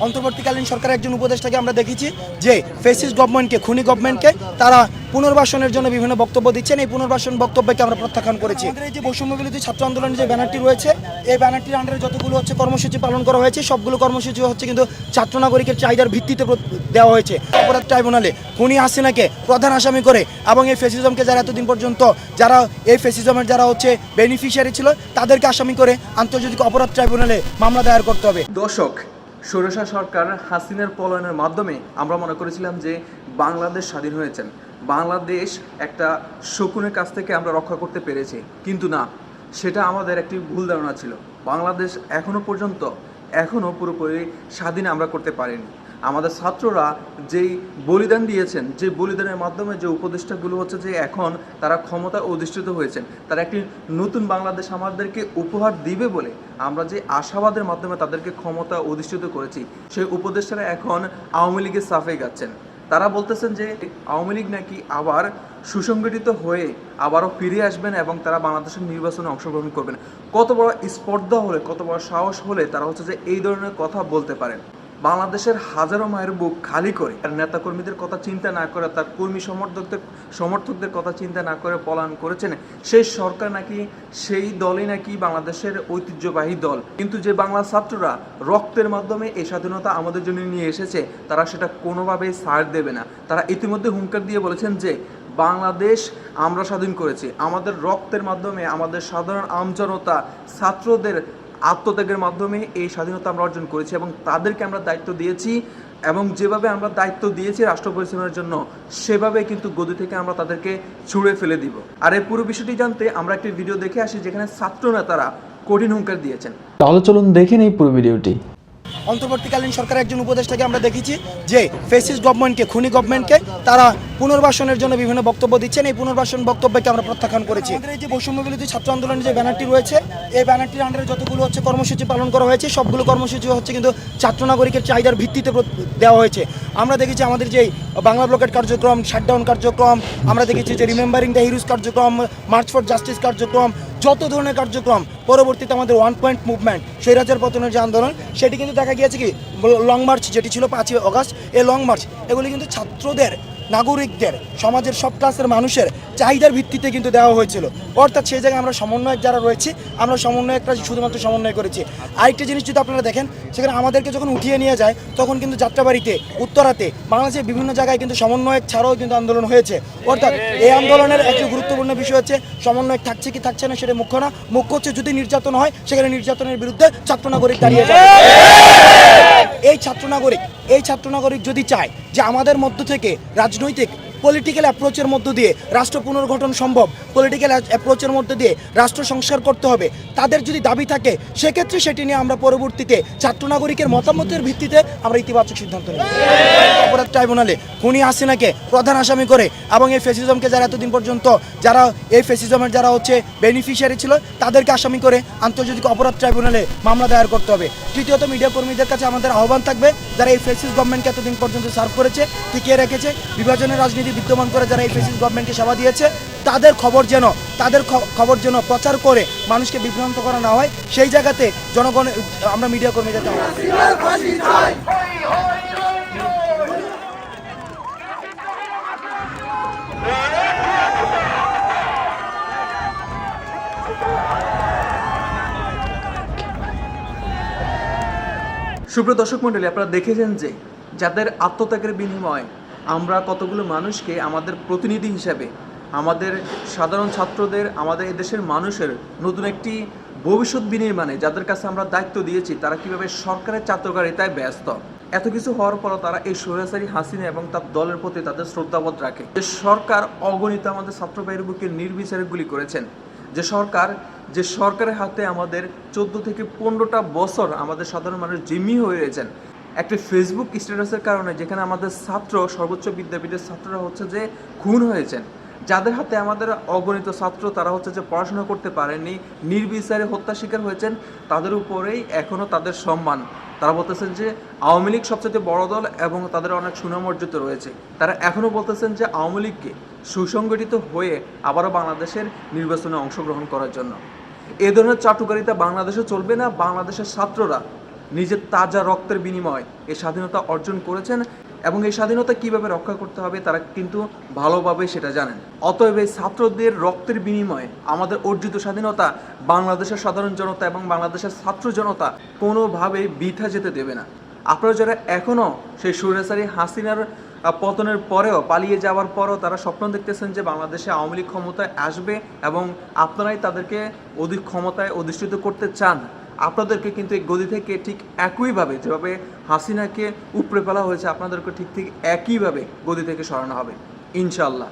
অন্তর্বর্তীকালীন সরকারের একজন উপদেষ্টাকে আমরা দেখেছি যে ফ্যাসিস্ট গভর্নমেন্টকে, খুনি গভর্নমেন্টকে তারা পুনর্বাসনের জন্য বিভিন্ন বক্তব্য দিচ্ছেন। এই পুনর্বাসন বক্তব্যকে আমরা প্রত্যাখ্যান করেছি। আমাদের এই যে বৈষম্য বিরোধী ছাত্র আন্দোলনের যে ব্যানারটি রয়েছে, এই ব্যানারটির আন্ডারে যতগুলো কর্মসূচি পালন করা হয়েছে, সবগুলো কর্মসূচি কিন্তু ছাত্র নাগরিকের চাহিদার ভিত্তিতে দেওয়া হয়েছে। অপরাধ ট্রাইব্যুনালে খুনি হাসিনাকে প্রধান আসামি করে এবং এই ফ্যাসিজমকে যারা এতদিন পর্যন্ত এই ফ্যাসিজমের যারা বেনিফিশিয়ারি ছিল তাদেরকে আসামি করে আন্তর্জাতিক অপরাধ ট্রাইব্যুনালে মামলা দায়ের করতে হবে। দর্শক, সরকার সরকার হাসিনার পলায়নের মাধ্যমে আমরা মনে করেছিলাম যে বাংলাদেশ স্বাধীন হয়েছেন, বাংলাদেশ একটা শকুনের কাছ থেকে আমরা রক্ষা করতে পেরেছি, কিন্তু না, সেটা আমাদের একটি ভুল ধারণা ছিল। বাংলাদেশ এখনও পুরোপুরি স্বাধীন আমরা করতে পারিনি। আমাদের ছাত্ররা যেই বলিদান দিয়েছেন, যে বলিদানের মাধ্যমে যে উপদেষ্টাগুলো যে এখন তারা ক্ষমতায় অধিষ্ঠিত হয়েছেন, তারা একটি নতুন বাংলাদেশ আমাদেরকে উপহার দিবে বলে আমরা যে আশাবাদের মাধ্যমে তাদেরকে ক্ষমতা অধিষ্ঠিত করেছি, সেই উপদেষ্টারা এখন আওয়ামী লীগের সাফে যাচ্ছেন। তারা বলতেছেন যে আওয়ামী লীগ নাকি আবার সুসংগঠিত হয়ে আবারও ফিরে আসবেন এবং তারা বাংলাদেশের নির্বাচনে অংশগ্রহণ করবেন। কত বড় স্পর্ধা হলে, কত বড় সাহস হলে তারা যে এই ধরনের কথা বলতে পারেন। বাংলাদেশের হাজারো মায়ের বুক খালি করে, তার নেতাকর্মীদের কথা চিন্তা না করে, তার কর্মী সমর্থকদের কথা চিন্তা না করে পলায়ন করেছেন সেই সরকার নাকি, সেই দলই নাকি বাংলাদেশের ঐতিহ্যবাহী দল। কিন্তু যে বাংলা ছাত্ররা রক্তের মাধ্যমে এই স্বাধীনতা আমাদের জন্য নিয়ে এসেছে, তারা সেটা কোনোভাবেই ছাড় দেবে না। তারা ইতিমধ্যে হুঙ্কার দিয়ে বলেছেন যে বাংলাদেশ আমরা স্বাধীন করেছি, আমাদের রক্তের মাধ্যমে, আমাদের সাধারণ আমজনতা ছাত্রদের আত্মত্যাগের মাধ্যমে এই স্বাধীনতা আমরা অর্জন করেছি এবং তাদেরকে আমরা দায়িত্ব দিয়েছি, এবং যেভাবে আমরা দায়িত্ব দিয়েছি রাষ্ট্র পরিচালনার জন্য, সেভাবে কিন্তু গদি থেকে আমরা তাদেরকে ছুঁড়ে ফেলে দিব। আর এই পুরো বিষয়টি জানতে আমরা একটি ভিডিও দেখে আসি যেখানে ছাত্র নেতারা কঠিন হুঙ্কার দিয়েছেন। তাহলে চলুন দেখে নেই পুরো ভিডিওটি। অন্তর্বর্তীকালীন সরকারের একজন উপদেষ্টাকে আমরা দেখেছি যে ফ্যাসিস্ট গভর্নমেন্টকে, খুনি গভর্নমেন্টকে তারা পুনর্বাসনের জন্য বিভিন্ন বক্তব্য দিচ্ছেন। এই পুনর্বাসন বক্তব্যকে আমরা প্রত্যাখ্যান করেছি। আমাদের এই যে বৈষম্য বিরোধী ছাত্র আন্দোলনের যে ব্যানারটি রয়েছে, এই ব্যানারটির আন্ডারে যতগুলো কর্মসূচি পালন করা হয়েছে, সবগুলো কর্মসূচি কিন্তু ছাত্র নাগরিকের চাহিদার ভিত্তিতে দেওয়া হয়েছে। আমরা দেখেছি আমাদের যে বাংলা ব্লকেট কার্যক্রম, শাটডাউন কার্যক্রম, আমরা দেখেছি যে রিমেম্বারিং দ্য হিরোজ কার্যক্রম, মার্চ ফর জাস্টিস কার্যক্রম, যত ধরনের কার্যক্রম, পরবর্তীতে আমাদের 1 পয়েন্ট মুভমেন্ট, স্বৈরাচার পতনের যে আন্দোলন, সেটি কিন্তু দেখা গিয়েছে কি লং মার্চ যেটি ছিল 5ই অগাস্ট, এই লং মার্চ এগুলি কিন্তু ছাত্রদের, নাগরিকদের, সমাজের সব ক্লাসের মানুষের চাহিদার ভিত্তিতে কিন্তু দেওয়া হয়েছিল। অর্থাৎ সেই জায়গায় আমরা সমন্বয়ক যারা রয়েছি, আমরা সমন্বয়করা শুধুমাত্র সমন্বয় করেছি। আরেকটা জিনিস যদি আপনারা দেখেন, সেখানে আমাদেরকে যখন উঠিয়ে নিয়ে যায় তখন কিন্তু যাত্রাবাড়িতে, উত্তরাতে, বাংলাদেশের বিভিন্ন জায়গায় কিন্তু সমন্বয়ক ছাড়াও কিন্তু আন্দোলন হয়েছে। অর্থাৎ এই আন্দোলনের একটি গুরুত্বপূর্ণ বিষয় হচ্ছে সমন্বয়ক থাকছে কি থাকছে না সেটা মুখ্য না, মুখ্য হচ্ছে যদি নির্যাতন হয় সেখানে নির্যাতনের বিরুদ্ধে ছাত্র নাগরিক দাঁড়িয়ে যাবে। এই ছাত্র নাগরিক যদি চায় যে আমাদের মধ্য থেকে রাজনৈতিক পলিটিক্যাল অ্যাপ্রোচের মধ্য দিয়ে রাষ্ট্র পুনর্গঠন সম্ভব, পলিটিক্যাল অ্যাপ্রোচের মধ্যে দিয়ে রাষ্ট্র সংস্কার করতে হবে, তাদের যদি দাবি থাকে, সেক্ষেত্রে সেটি নিয়ে আমরা পরবর্তীতে ছাত্র নাগরিকের মতামতের ভিত্তিতে আমরা ইতিবাচক সিদ্ধান্ত নেব। অপরাধ ট্রাইব্যুনালে খুনি হাসিনাকে প্রধান আসামি করে এবং এই ফ্যাসিজমকে যারা এতদিন পর্যন্ত এই ফ্যাসিজমের যারা বেনিফিশিয়ারি ছিল তাদেরকে আসামি করে আন্তর্জাতিক অপরাধ ট্রাইব্যুনালে মামলা দায়ের করতে হবে। তৃতীয়ত, মিডিয়া কর্মীদের কাছে আমাদের আহ্বান থাকবে, যারা এই ফ্যাসিস্ট গভর্নমেন্টকে এতদিন পর্যন্ত সার্ভ করেছে, টিকিয়ে রেখেছে, বিভাজনের রাজনীতি বিদ্যমান করে যারা এই ফ্যাসিস্ট গভর্নমেন্টকে সেবা দিয়েছে, তাদের খবর যেন প্রচার করে মানুষকে বিভ্রান্ত করা না হয়, সেই জায়গাতে জনগণ, আমরা মিডিয়া কর্মীদেরকে সুপ্রিয় দর্শক মণ্ডলী, আপনারা দেখেছেন যে যাদের আত্মত্যাগের বিনিময়ে আমরা কতগুলো মানুষকে আমাদের প্রতিনিধি হিসাবে, আমাদের সাধারণ ছাত্রদের, আমাদের এদেশের মানুষের নতুন একটি ভবিষ্যৎ বিনির্মাণে যাদের কাছে আমরা দায়িত্ব দিয়েছি, তারা কীভাবে সরকারের চাতুরিতায় ব্যস্ত। এত কিছু হওয়ার পরও তারা এই স্বৈরাচারী হাসিনা এবং তার দলের প্রতি তাদের শ্রদ্ধাবোধ রাখে। যে সরকার অগণিত আমাদের ছাত্র ভাইয়ের বুকে নির্বিচারে গুলি করেছেন, যে সরকারের হাতে আমাদের 14 থেকে 15টা বছর আমাদের সাধারণ মানুষ জিম্মি হয়ে রয়েছেন একটি ফেসবুক স্ট্যাটাসের কারণে, যেখানে আমাদের সর্বোচ্চ বিদ্যাপীঠের ছাত্ররা যে খুন হয়েছেন, যাদের হাতে আমাদের অগণিত ছাত্র তারা যে পড়াশোনা করতে পারেননি, নির্বিচারে হত্যা শিকার হয়েছেন, তাদের উপরেই এখনও তাদের সম্মান। তারা বলতেছেন যে আওয়ামী লীগ সবচেয়ে বড় দল এবং তাদের অনেক সুনাম অর্জিত রয়েছে। তারা এখনও বলতেছেন যে আওয়ামী লীগকে সুসংগঠিত হয়ে আবারও বাংলাদেশের নির্বাচনে অংশগ্রহণ করার জন্য। এ ধরনের চাটুকারিতা বাংলাদেশে চলবে না। বাংলাদেশের ছাত্ররা নিজের তাজা রক্তের বিনিময়ে এই স্বাধীনতা অর্জন করেছেন এবং এই স্বাধীনতা কিভাবে রক্ষা করতে হবে তারা কিন্তু ভালোভাবে সেটা জানেন। অতএব এই ছাত্রদের রক্তের বিনিময়ে আমাদের অর্জিত স্বাধীনতা বাংলাদেশের সাধারণ জনতা এবং বাংলাদেশের ছাত্র জনতা কোনোভাবেই বৃথা যেতে দেবে না। আপনারা যারা এখনও সেই স্বৈরাচারী হাসিনার পতনের পরেও, পালিয়ে যাওয়ার পরেও তারা স্বপ্ন দেখতেছেন যে বাংলাদেশে আওয়ামী লীগ ক্ষমতায় আসবে এবং আপনারাই তাদেরকে অধিক ক্ষমতায় অধিষ্ঠিত করতে চান, আপনাদেরকে কিন্তু এই গদি থেকে ঠিক একইভাবে যেভাবে হাসিনাকে উপড়ে ফেলা হয়েছে আপনাদেরকে ঠিক একইভাবে গদি থেকে সরানো হবে ইনশাআল্লাহ।